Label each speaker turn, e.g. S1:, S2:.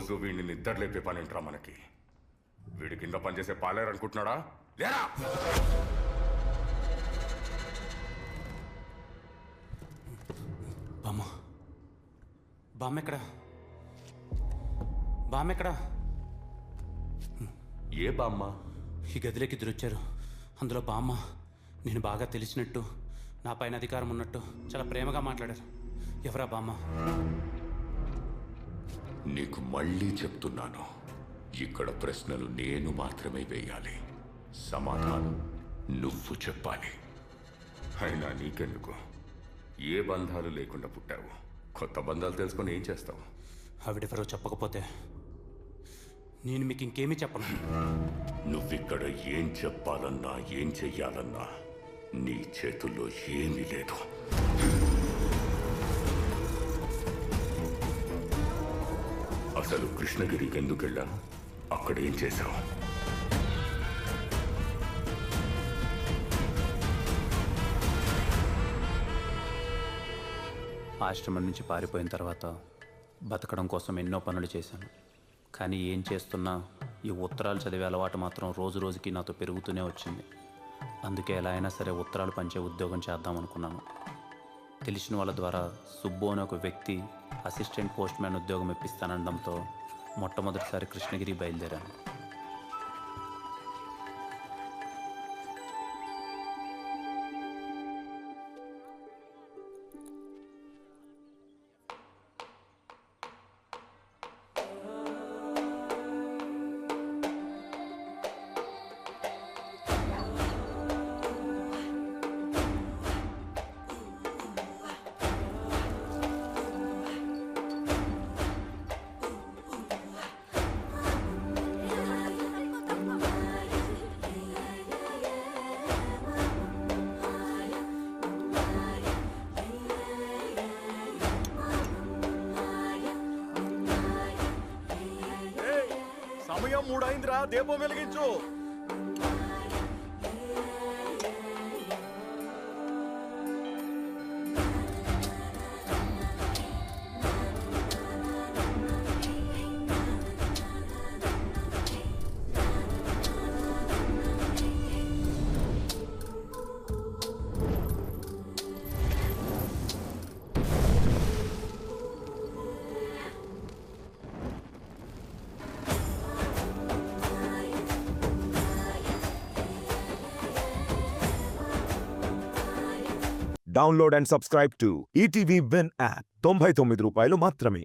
S1: రోజు వీడిని నిద్ర లేపే పని ఏంట్రా మనకి? వీడి కింద పనిచేసే పాలేరనుకుంటున్నాడా లేరా?
S2: బామ్మ బామ్మ ఎక్కడ? బామ్మ ఎక్కడ?
S1: ఏ బామ్మ?
S2: ఈ గదిలోకి ఇద్దరొచ్చారు. అందులో బామ్మ నేను బాగా తెలిసినట్టు, నా పైన అధికారం ఉన్నట్టు చాలా ప్రేమగా మాట్లాడారు. ఎవరా బామ్మ?
S1: నీకు మళ్ళీ చెప్తున్నాను, ఇక్కడ ప్రశ్నలు నేను మాత్రమే వేయాలి, సమాధానం నువ్వు చెప్పాలి. అయినా నీకెందుకు? ఏ బంధాలు లేకుండా పుట్టావు. కొత్త బంధాలు తెలుసుకొని ఏం చేస్తావు?
S2: ఆవిడెవరో చెప్పకపోతే నేను మీకు ఇంకేమీ చెప్పను.
S1: నువ్విక్కడ ఏం చెప్పాలన్నా ఏం చెయ్యాలన్నా నీ చేతుల్లో ఏమీ లేదు. అసలు కృష్ణగిరికి ఎందుకు వెళ్ళా? అక్కడ ఏం చేశావు?
S2: ఆశ్రమం నుంచి పారిపోయిన తర్వాత బతకడం కోసం ఎన్నో పనులు చేశాను. కానీ ఏం చేస్తున్నా ఈ ఉత్తరాలు చదివే అలవాటు మాత్రం రోజు రోజుకి నాతో పెరుగుతూనే వచ్చింది. అందుకే ఎలా అయినా సరే ఉత్తరాలు పంచే ఉద్యోగం చేద్దామనుకున్నాను. తెలిసిన వాళ్ళ ద్వారా సుబ్బు అనే ఒక వ్యక్తి అసిస్టెంట్ పోస్ట్ మ్యాన్ ఉద్యోగం ఇప్పిస్తానడంతో మొట్టమొదటిసారి కృష్ణగిరి బయలుదేరాను.
S3: సమయం 3 అయిందిరా, దీపం వెలిగించు.
S4: Download and subscribe to ETV Win app. ₹99 మాత్రమే.